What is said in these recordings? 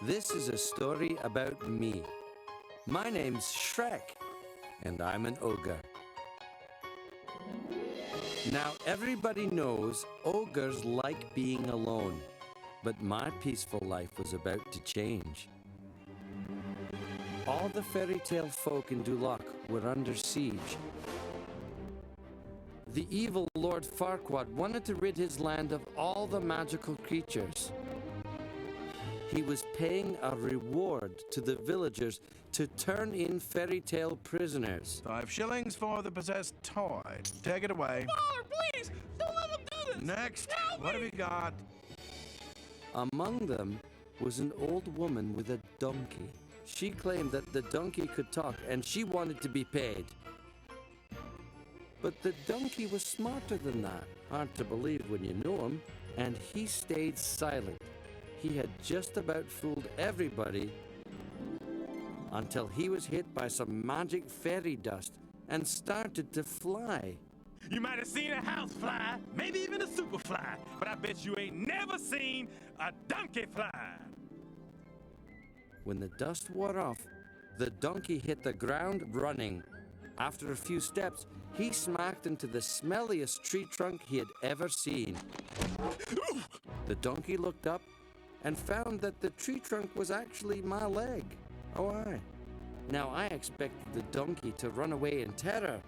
This is a story about me. My name's Shrek, and I'm an ogre. Now, everybody knows ogres like being alone, but my peaceful life was about to change. All the fairy tale folk in Duloc were under siege. The evil Lord Farquaad wanted to rid his land of all the magical creatures. He was paying a reward to the villagers to turn in fairy tale prisoners. 5 shillings for the possessed toy. Take it away. Father, please! Don't let him do this! Next, Help what have me! you got? Among them was an old woman with a donkey. She claimed that the donkey could talk and she wanted to be paid. But the donkey was smarter than that. Hard to believe when you know him. And he stayed silent. He had just about fooled everybody until he was hit by some magic fairy dust and started to fly. You might have seen a housefly, maybe even a superfly, but I bet you ain't never seen a donkey fly. When the dust wore off, the donkey hit the ground running. After a few steps, he smacked into the smelliest tree trunk he had ever seen. The donkey looked up and found that the tree trunk was actually my leg. Oh, aye. Now, I expected the donkey to run away in terror.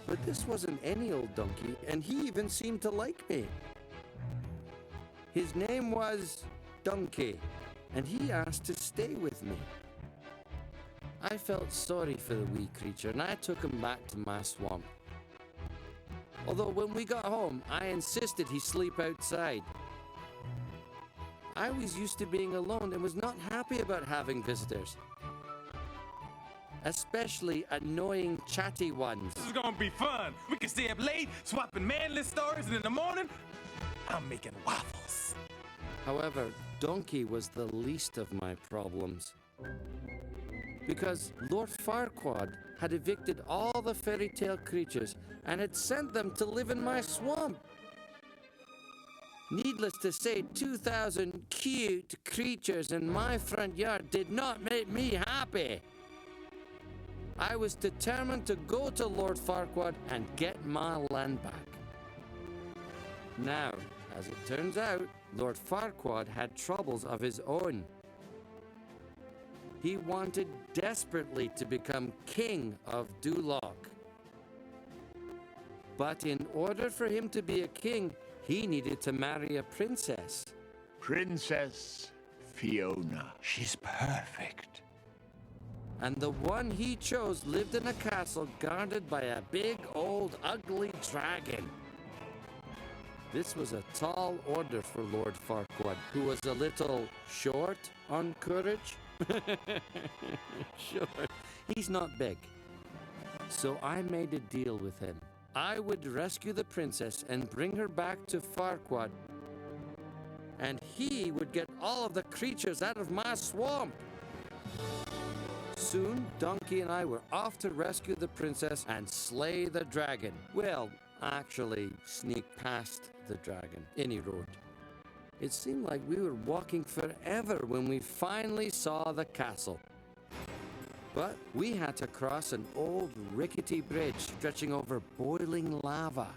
But this wasn't any old donkey, and he even seemed to like me. His name was Donkey, and he asked to stay with me. I felt sorry for the wee creature, and I took him back to my swamp. Although when we got home, I insisted he sleep outside. I was used to being alone and was not happy about having visitors. Especially annoying, chatty ones. This is gonna be fun. We can stay up late, swapping manly stories, and in the morning, I'm making waffles. However, Donkey was the least of my problems. Because Lord Farquaad had evicted all the fairy tale creatures and had sent them to live in my swamp. Needless to say, 2,000 cute creatures in my front yard did not make me happy. I was determined to go to Lord Farquaad and get my land back. Now, as it turns out, Lord Farquaad had troubles of his own. He wanted desperately to become king of Duloc. But in order for him to be a king, he needed to marry a princess. Princess Fiona. She's perfect. And the one he chose lived in a castle guarded by a big, old, ugly dragon. This was a tall order for Lord Farquaad, who was a little short on courage. Sure, he's not big. So I made a deal with him. I would rescue the princess and bring her back to Farquaad. And he would get all of the creatures out of my swamp. Soon, Donkey and I were off to rescue the princess and slay the dragon. Well, actually, sneak past the dragon. Any road. It seemed like we were walking forever when we finally saw the castle. But we had to cross an old rickety bridge stretching over boiling lava.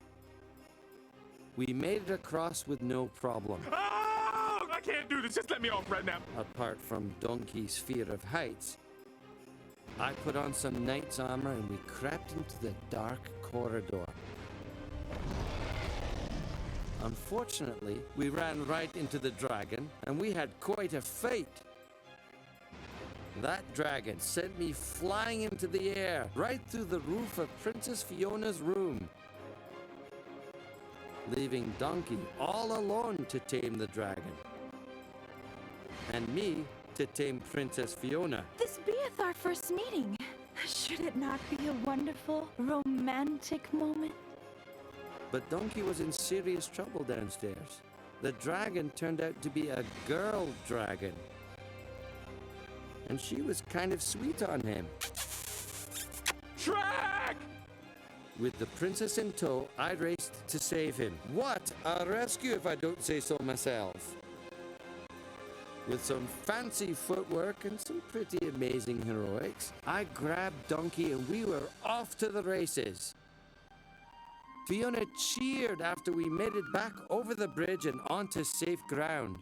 We made it across with no problem, Oh, I can't do this. Just let me off right now. apart from Donkey's fear of heights. I put on some knight's armor and we crept into the dark corridor. Unfortunately, we ran right into the dragon and we had quite a fight. That dragon sent me flying into the air, right through the roof of Princess Fiona's room, leaving Donkey all alone to tame the dragon, and me to tame Princess Fiona. This beeth our first meeting. Should it not be a wonderful, romantic moment? But Donkey was in serious trouble downstairs. The dragon turned out to be a girl dragon, and she was kind of sweet on him. Shrek! With the princess in tow, I raced to save him. What a rescue if I don't say so myself. With some fancy footwork and some pretty amazing heroics, I grabbed Donkey and we were off to the races. Fiona cheered after we made it back over the bridge and onto safe ground.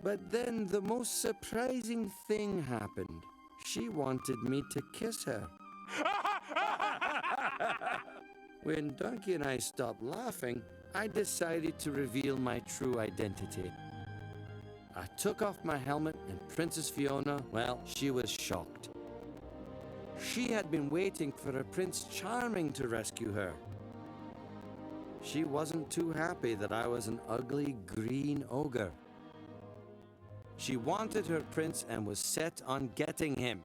But then the most surprising thing happened. She wanted me to kiss her. When Donkey and I stopped laughing, I decided to reveal my true identity. I took off my helmet and Princess Fiona, well, she was shocked. She had been waiting for a Prince Charming to rescue her. She wasn't too happy that I was an ugly green ogre. She wanted her prince and was set on getting him.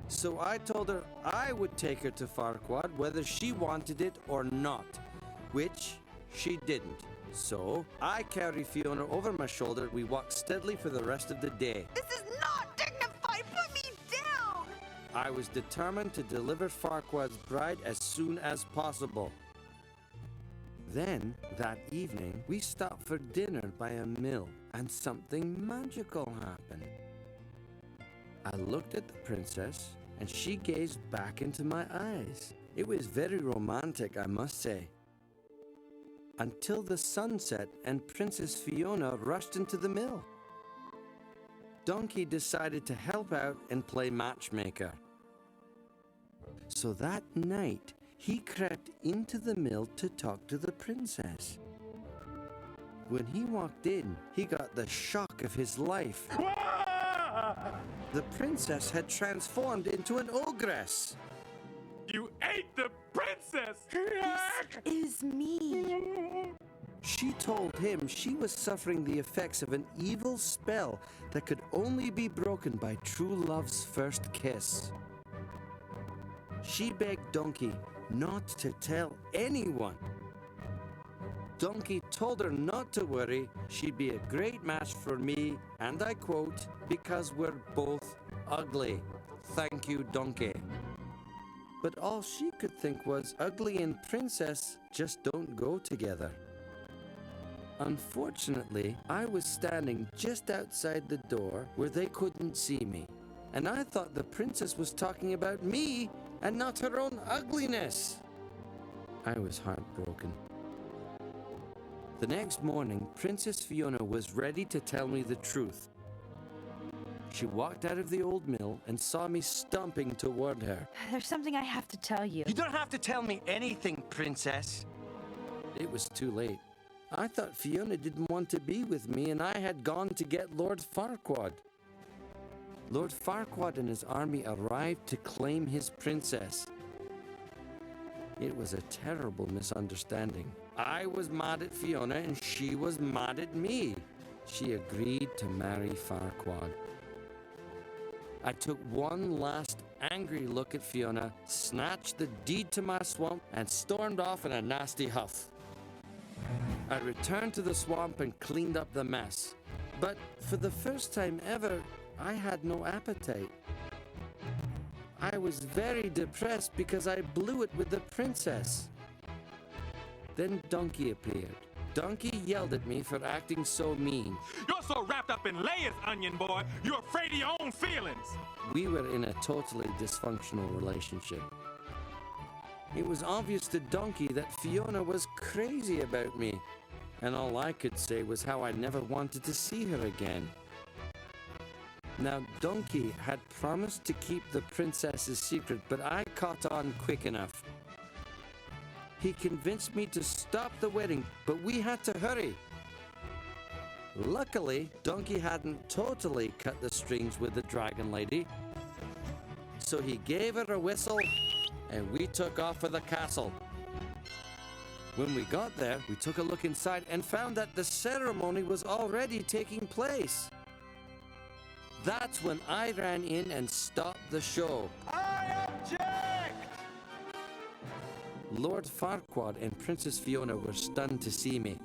So I told her I would take her to Farquaad whether she wanted it or not, which she didn't. So I carried Fiona over my shoulder. We walked steadily for the rest of the day. This is not dignified! Put me down! I was determined to deliver Farquaad's bride as soon as possible. Then, that evening, we stopped for dinner by a mill, and something magical happened. I looked at the princess, and she gazed back into my eyes. It was very romantic, I must say. Until the sun set and Princess Fiona rushed into the mill. Donkey decided to help out and play matchmaker. So that night, he crept into the mill to talk to the princess. When he walked in, he got the shock of his life. The princess had transformed into an ogress. You ate the princess! Is me. She told him she was suffering the effects of an evil spell that could only be broken by true love's first kiss. She begged Donkey not to tell anyone. Donkey told her not to worry, she'd be a great match for me, and I quote, because we're both ugly. Thank you, Donkey. But all she could think was ugly and princess just don't go together. Unfortunately, I was standing just outside the door where they couldn't see me, and I thought the princess was talking about me and not her own ugliness. I was heartbroken. The next morning, Princess Fiona was ready to tell me the truth. She walked out of the old mill and saw me stomping toward her. There's something I have to tell you. You don't have to tell me anything, Princess. It was too late. I thought Fiona didn't want to be with me, and I had gone to get Lord Farquaad. Lord Farquaad and his army arrived to claim his princess. It was a terrible misunderstanding. I was mad at Fiona, and she was mad at me. She agreed to marry Farquaad. I took one last angry look at Fiona, snatched the deed to my swamp, and stormed off in a nasty huff. I returned to the swamp and cleaned up the mess. But for the first time ever, I had no appetite. I was very depressed because I blew it with the princess. Then Donkey appeared. Donkey yelled at me for acting so mean. You're so wrapped up in layers, onion boy, you're afraid of your own feelings. We were in a totally dysfunctional relationship. It was obvious to Donkey that Fiona was crazy about me, and all I could say was how I never wanted to see her again. Now, Donkey had promised to keep the princess's secret, but I caught on quick enough. He convinced me to stop the wedding, but we had to hurry. Luckily, Donkey hadn't totally cut the strings with the dragon lady, so he gave her a whistle, and we took off for the castle. When we got there, we took a look inside and found that the ceremony was already taking place. That's when I ran in and stopped the show. I object! Lord Farquaad and Princess Fiona were stunned to see me.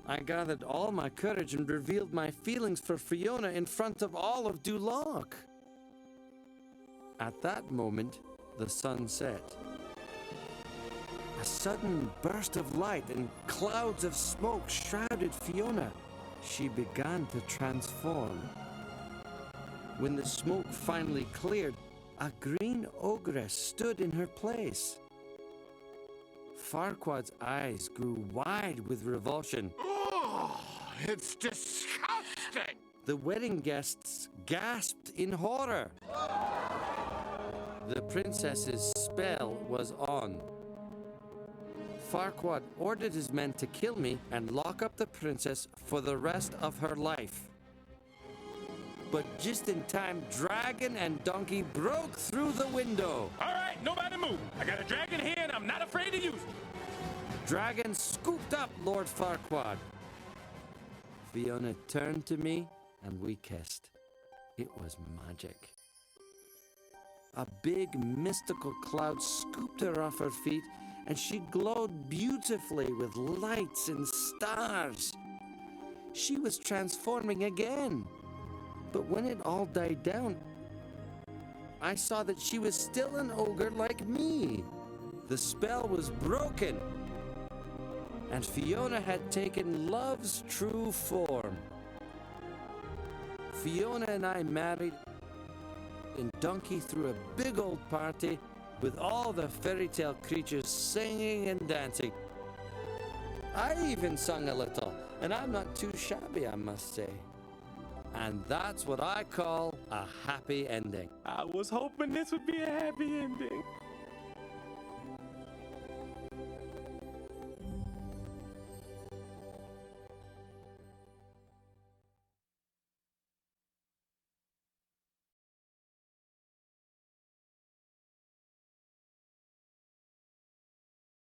I gathered all my courage and revealed my feelings for Fiona in front of all of Duloc. At that moment, the sun set. A sudden burst of light and clouds of smoke shrouded Fiona. She began to transform. When the smoke finally cleared, a green ogress stood in her place. Farquaad's eyes grew wide with revulsion. Oh, it's disgusting! The wedding guests gasped in horror. The princess's spell was on. Farquaad ordered his men to kill me and lock up the princess for the rest of her life. But just in time, Dragon and Donkey broke through the window. All right, nobody move. I got a dragon here and I'm not afraid to use it. Dragon scooped up Lord Farquaad. Fiona turned to me and we kissed. It was magic. A big mystical cloud scooped her off her feet and she glowed beautifully with lights and stars. She was transforming again. But when it all died down, I saw that she was still an ogre like me. The spell was broken, and Fiona had taken love's true form. Fiona and I married, and Donkey threw a big old party with all the fairy tale creatures singing and dancing. I even sung a little, and I'm not too shabby, I must say. And that's what I call a happy ending. I was hoping this would be a happy ending.